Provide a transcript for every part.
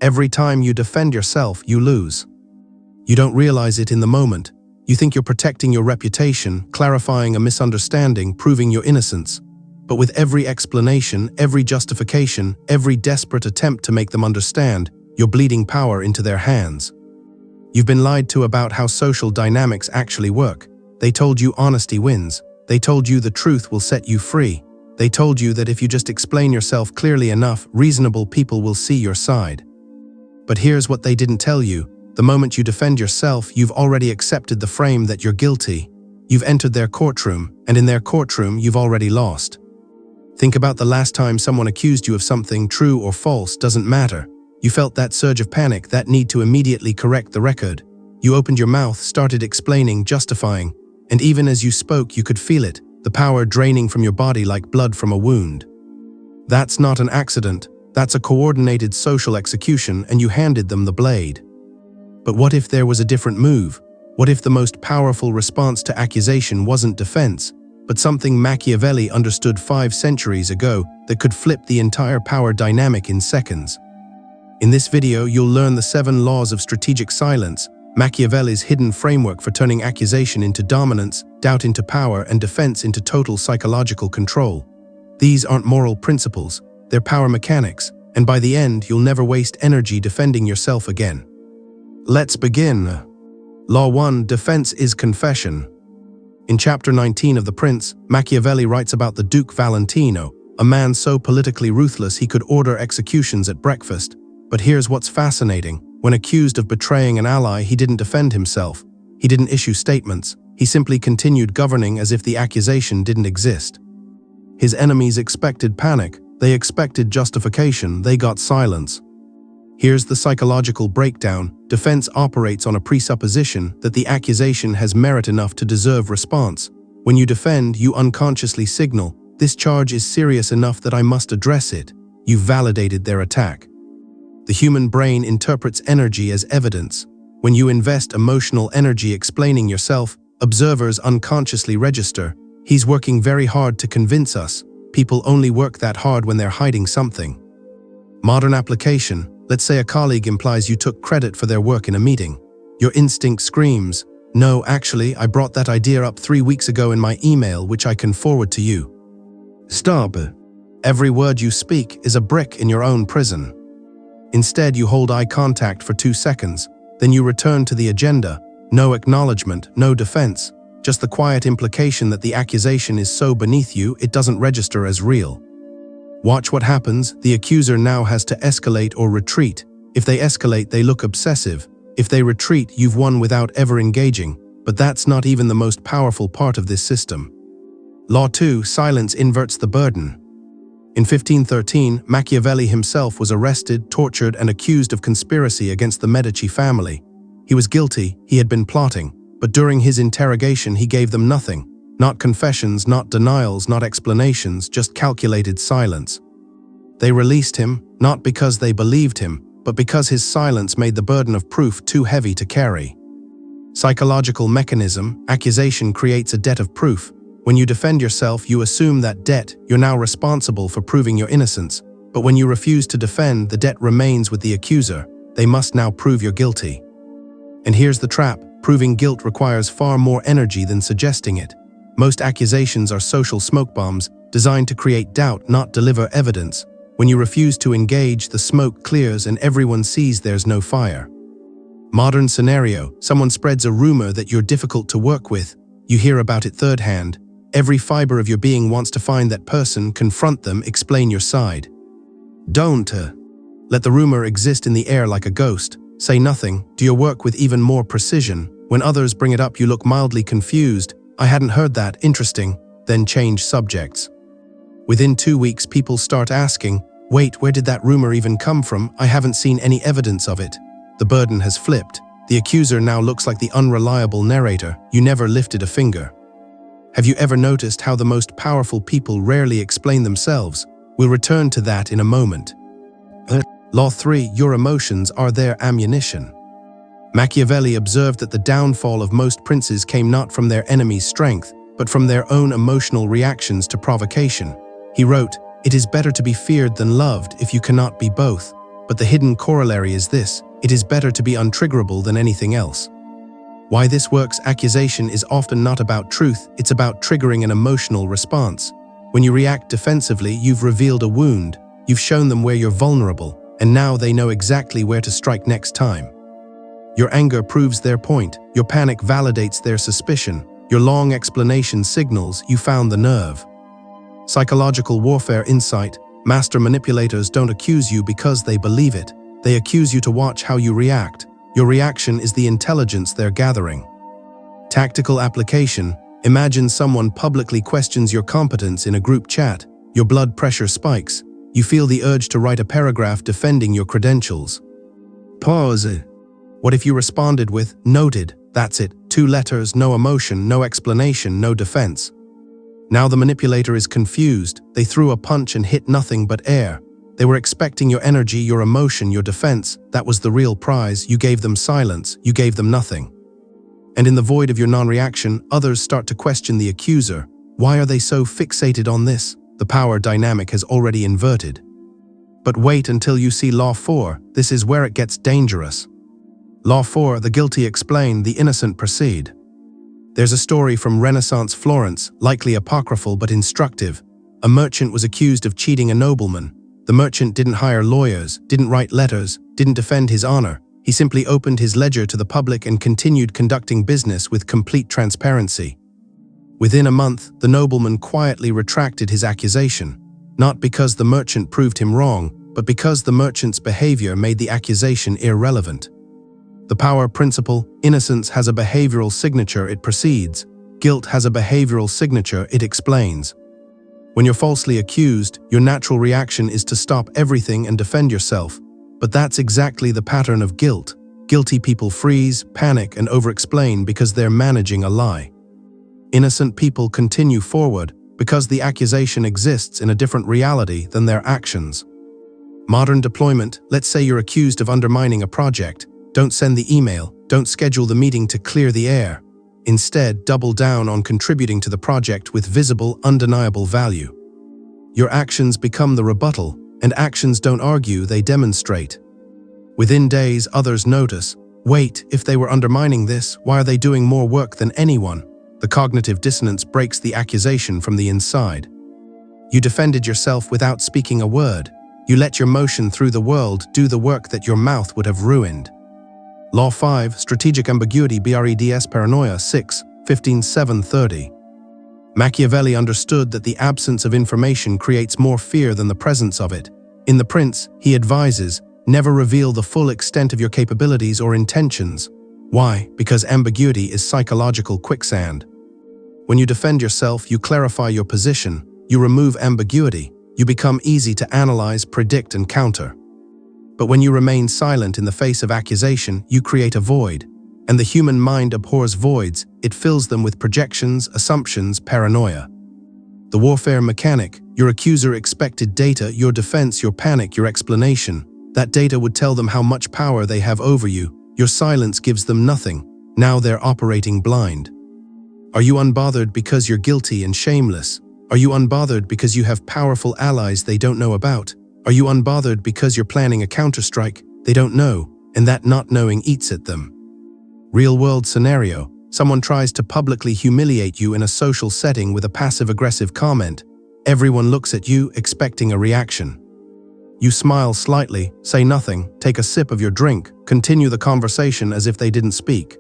Every time you defend yourself, you lose. You don't realize it in the moment. You think you're protecting your reputation, clarifying a misunderstanding, proving your innocence. But with every explanation, every justification, every desperate attempt to make them understand, you're bleeding power into their hands. You've been lied to about how social dynamics actually work. They told you honesty wins. They told you the truth will set you free. They told you that if you just explain yourself clearly enough, reasonable people will see your side. But here's what they didn't tell you. The moment you defend yourself, you've already accepted the frame that you're guilty. You've entered their courtroom, and in their courtroom, you've already lost. Think about the last time someone accused you of something, true or false, doesn't matter. You felt that surge of panic, that need to immediately correct the record. You opened your mouth, started explaining, justifying, and even as you spoke, you could feel it, the power draining from your body like blood from a wound. That's not an accident. That's a coordinated social execution, and you handed them the blade. But what if there was a different move? What if the most powerful response to accusation wasn't defense, but something Machiavelli understood 5 centuries ago that could flip the entire power dynamic in seconds? In this video, you'll learn the 7 laws of strategic silence, Machiavelli's hidden framework for turning accusation into dominance, doubt into power, and defense into total psychological control. These aren't moral principles, they're power mechanics, and by the end, you'll never waste energy defending yourself again. Let's begin. Law 1. Defense is confession. In chapter 19 of The Prince, Machiavelli writes about the Duke Valentino, a man so politically ruthless he could order executions at breakfast. But here's what's fascinating. When accused of betraying an ally, he didn't defend himself. He didn't issue statements. He simply continued governing as if the accusation didn't exist. His enemies expected panic. They expected justification. They got silence. Here's the psychological breakdown. Defense operates on a presupposition that the accusation has merit enough to deserve response. When you defend, you unconsciously signal, this charge is serious enough that I must address it. You've validated their attack. The human brain interprets energy as evidence. When you invest emotional energy explaining yourself, observers unconsciously register. He's working very hard to convince us. People only work that hard when they're hiding something. Modern application. Let's say a colleague implies you took credit for their work in a meeting. Your instinct screams, no, actually, I brought that idea up 3 weeks ago in my email, which I can forward to you. Stop. Every word you speak is a brick in your own prison. Instead, you hold eye contact for 2 seconds. Then you return to the agenda. No acknowledgement, no defense. Just the quiet implication that the accusation is so beneath you, it doesn't register as real. Watch what happens. The accuser now has to escalate or retreat. If they escalate, they look obsessive. If they retreat, you've won without ever engaging. But that's not even the most powerful part of this system. Law 2. Silence inverts the burden. In 1513, Machiavelli himself was arrested, tortured, and accused of conspiracy against the Medici family. He was guilty. He had been plotting. But during his interrogation, he gave them nothing. Not confessions, not denials, not explanations, just calculated silence. They released him, not because they believed him, but because his silence made the burden of proof too heavy to carry. Psychological mechanism. Accusation creates a debt of proof. When you defend yourself, you assume that debt. You're now responsible for proving your innocence. But when you refuse to defend, the debt remains with the accuser. They must now prove you're guilty. And here's the trap. Proving guilt requires far more energy than suggesting it. Most accusations are social smoke bombs, designed to create doubt, not deliver evidence. When you refuse to engage, the smoke clears and everyone sees there's no fire. Modern scenario. Someone spreads a rumor that you're difficult to work with. You hear about it third hand. Every fiber of your being wants to find that person, confront them, explain your side. Don't let the rumor exist in the air like a ghost. Say nothing. Do your work with even more precision. When others bring it up, you look mildly confused. I hadn't heard that, interesting. Then change subjects. Within 2 weeks, people start asking, wait, where did that rumor even come from? I haven't seen any evidence of it. The burden has flipped. The accuser now looks like the unreliable narrator. You never lifted a finger. Have you ever noticed how the most powerful people rarely explain themselves? We'll return to that in a moment. Law 3. Your emotions are their ammunition. Machiavelli observed that the downfall of most princes came not from their enemies' strength, but from their own emotional reactions to provocation. He wrote, "It is better to be feared than loved if you cannot be both." But the hidden corollary is this: it is better to be untriggerable than anything else. Why this works: accusation is often not about truth, it's about triggering an emotional response. When you react defensively, you've revealed a wound, you've shown them where you're vulnerable, and now they know exactly where to strike next time. Your anger proves their point, your panic validates their suspicion, your long explanation signals you found the nerve. Psychological warfare insight: master manipulators don't accuse you because they believe it, they accuse you to watch how you react. Your reaction is the intelligence they're gathering. Tactical application: imagine someone publicly questions your competence in a group chat. Your blood pressure spikes. You feel the urge to write a paragraph defending your credentials. Pause. What if you responded with, "Noted, that's it, 2 letters, no emotion, no explanation, no defense"? Now the manipulator is confused. They threw a punch and hit nothing but air. They were expecting your energy, your emotion, your defense. That was the real prize. You gave them silence, you gave them nothing. And in the void of your non-reaction, others start to question the accuser. Why are they so fixated on this? The power dynamic has already inverted. But wait until you see Law 4, this is where it gets dangerous. Law 4, the guilty explain, the innocent proceed. There's a story from Renaissance Florence, likely apocryphal but instructive. A merchant was accused of cheating a nobleman. The merchant didn't hire lawyers, didn't write letters, didn't defend his honor. He simply opened his ledger to the public and continued conducting business with complete transparency. Within a month, the nobleman quietly retracted his accusation, not because the merchant proved him wrong, but because the merchant's behavior made the accusation irrelevant. The power principle: innocence has a behavioral signature, it proceeds. Guilt has a behavioral signature, it explains. When you're falsely accused, your natural reaction is to stop everything and defend yourself. But that's exactly the pattern of guilt. Guilty people freeze, panic, and over-explain because they're managing a lie. Innocent people continue forward because the accusation exists in a different reality than their actions. Modern deployment: let's say you're accused of undermining a project. Don't send the email, don't schedule the meeting to clear the air. Instead, double down on contributing to the project with visible, undeniable value. Your actions become the rebuttal, and actions don't argue, they demonstrate. Within days, others notice, wait, if they were undermining this, why are they doing more work than anyone? The cognitive dissonance breaks the accusation from the inside. You defended yourself without speaking a word. You let your motion through the world do the work that your mouth would have ruined. Law 5, Strategic Ambiguity, BREDS Paranoia 6, 15-7-30. Machiavelli understood that the absence of information creates more fear than the presence of it. In The Prince, he advises, never reveal the full extent of your capabilities or intentions. Why? Because ambiguity is psychological quicksand. When you defend yourself, you clarify your position, you remove ambiguity, you become easy to analyze, predict, and counter. But when you remain silent in the face of accusation, you create a void. And the human mind abhors voids, it fills them with projections, assumptions, paranoia. The warfare mechanic: your accuser expected data, your defense, your panic, your explanation. That data would tell them how much power they have over you. Your silence gives them nothing. Now they're operating blind. Are you unbothered because you're guilty and shameless? Are you unbothered because you have powerful allies they don't know about? Are you unbothered because you're planning a counterstrike they don't know, and that not knowing eats at them? Real-world scenario: someone tries to publicly humiliate you in a social setting with a passive-aggressive comment. Everyone looks at you, expecting a reaction. You smile slightly, say nothing, take a sip of your drink, continue the conversation as if they didn't speak.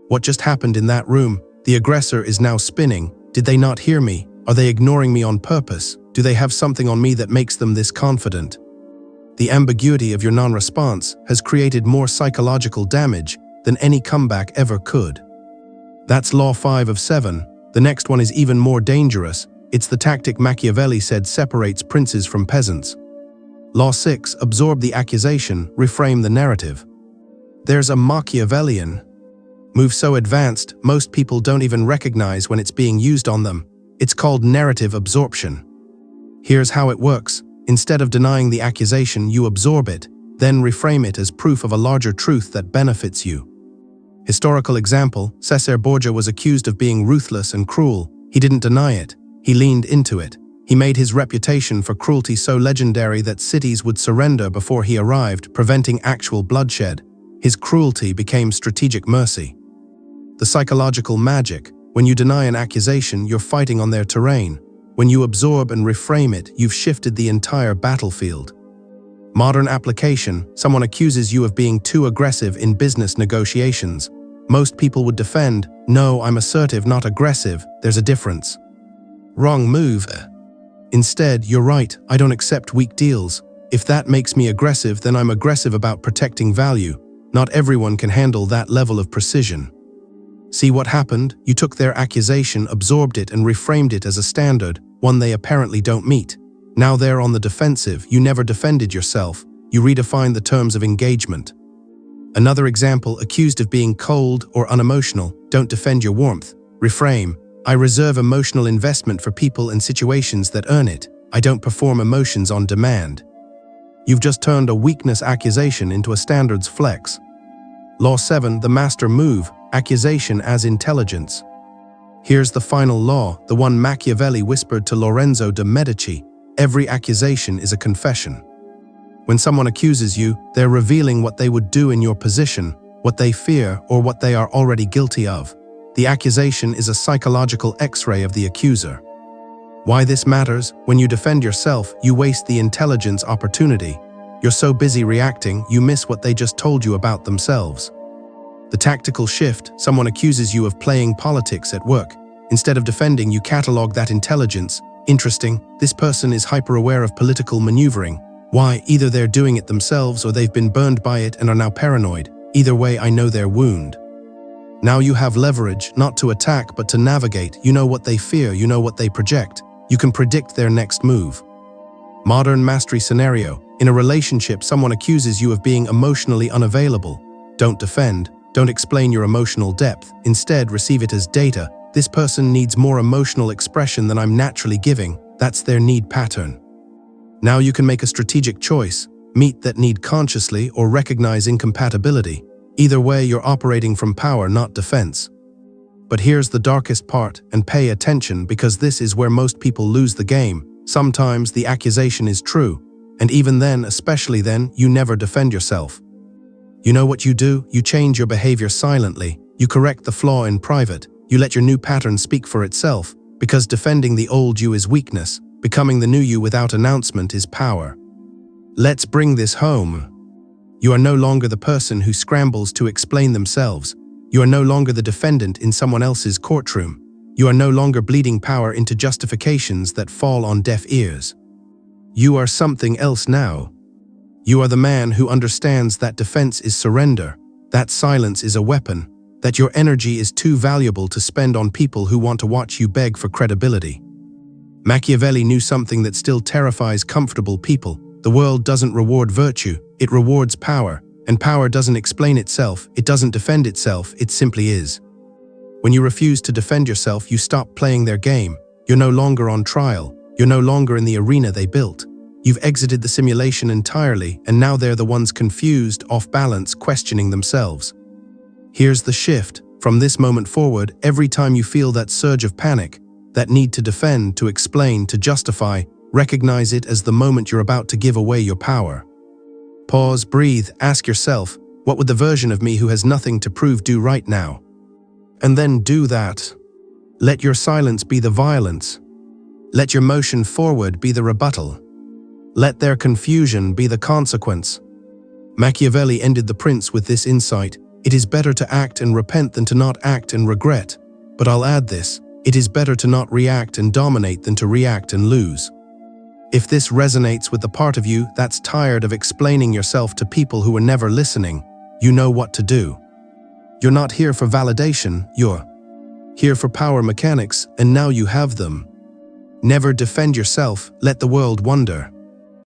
What just happened in that room? The aggressor is now spinning. Did they not hear me? Are they ignoring me on purpose? Do they have something on me that makes them this confident? The ambiguity of your non-response has created more psychological damage than any comeback ever could. That's Law 5 of 7. The next one is even more dangerous. It's the tactic Machiavelli said separates princes from peasants. Law 6, absorb the accusation, reframe the narrative. There's a Machiavellian move so advanced, most people don't even recognize when it's being used on them. It's called narrative absorption. Here's how it works. Instead of denying the accusation, you absorb it, then reframe it as proof of a larger truth that benefits you. Historical example: Cesare Borgia was accused of being ruthless and cruel. He didn't deny it. He leaned into it. He made his reputation for cruelty so legendary that cities would surrender before he arrived, preventing actual bloodshed. His cruelty became strategic mercy. The psychological magic: when you deny an accusation, you're fighting on their terrain. When you absorb and reframe it, you've shifted the entire battlefield. Modern application: someone accuses you of being too aggressive in business negotiations. Most people would defend, "No, I'm assertive, not aggressive, there's a difference." Wrong move. Instead, "You're right, I don't accept weak deals. If that makes me aggressive, then I'm aggressive about protecting value." Not everyone can handle that level of precision. See what happened? You took their accusation, absorbed it, and reframed it as a standard, one they apparently don't meet. Now they're on the defensive. You never defended yourself. You redefined the terms of engagement. Another example: accused of being cold or unemotional. Don't defend your warmth. Reframe: I reserve emotional investment for people and situations that earn it. I don't perform emotions on demand. You've just turned a weakness accusation into a standards flex. Law 7, the master move: accusation as intelligence. Here's the final law, the one Machiavelli whispered to Lorenzo de Medici: every accusation is a confession. When someone accuses you, they're revealing what they would do in your position, what they fear, or what they are already guilty of. The accusation is a psychological X-ray of the accuser. Why this matters: when you defend yourself, you waste the intelligence opportunity. You're so busy reacting, you miss what they just told you about themselves. The tactical shift: someone accuses you of playing politics at work. Instead of defending, you catalog that intelligence. Interesting, this person is hyper-aware of political maneuvering. Why? Either they're doing it themselves or they've been burned by it and are now paranoid. Either way, I know their wound. Now you have leverage, not to attack but to navigate. You know what they fear, you know what they project. You can predict their next move. Modern mastery scenario: in a relationship, someone accuses you of being emotionally unavailable. Don't defend. Don't explain your emotional depth. Instead, receive it as data. This person needs more emotional expression than I'm naturally giving. That's their need pattern. Now you can make a strategic choice: meet that need consciously or recognize incompatibility. Either way, you're operating from power, not defense. But here's the darkest part, and pay attention because this is where most people lose the game. Sometimes the accusation is true, and even then, especially then, you never defend yourself. You know what you do? You change your behavior silently. You correct the flaw in private. You let your new pattern speak for itself, because defending the old you is weakness. Becoming the new you without announcement is power. Let's bring this home. You are no longer the person who scrambles to explain themselves. You are no longer the defendant in someone else's courtroom. You are no longer bleeding power into justifications that fall on deaf ears. You are something else now. You are the man who understands that defense is surrender, that silence is a weapon, that your energy is too valuable to spend on people who want to watch you beg for credibility. Machiavelli knew something that still terrifies comfortable people. The world doesn't reward virtue, it rewards power. And power doesn't explain itself, it doesn't defend itself, it simply is. When you refuse to defend yourself, you stop playing their game. You're no longer on trial. You're no longer in the arena they built. You've exited the simulation entirely, and now they're the ones confused, off balance, questioning themselves. Here's the shift. From this moment forward, every time you feel that surge of panic, that need to defend, to explain, to justify, recognize it as the moment you're about to give away your power. Pause, breathe, ask yourself, what would the version of me who has nothing to prove do right now? And then do that. Let your silence be the violence. Let your motion forward be the rebuttal. Let their confusion be the consequence. Machiavelli ended The Prince with this insight: it is better to act and repent than to not act and regret. But I'll add this: it is better to not react and dominate than to react and lose. If this resonates with the part of you that's tired of explaining yourself to people who are never listening, you know what to do. You're not here for validation, you're here for power mechanics, and now you have them. Never defend yourself, let the world wonder.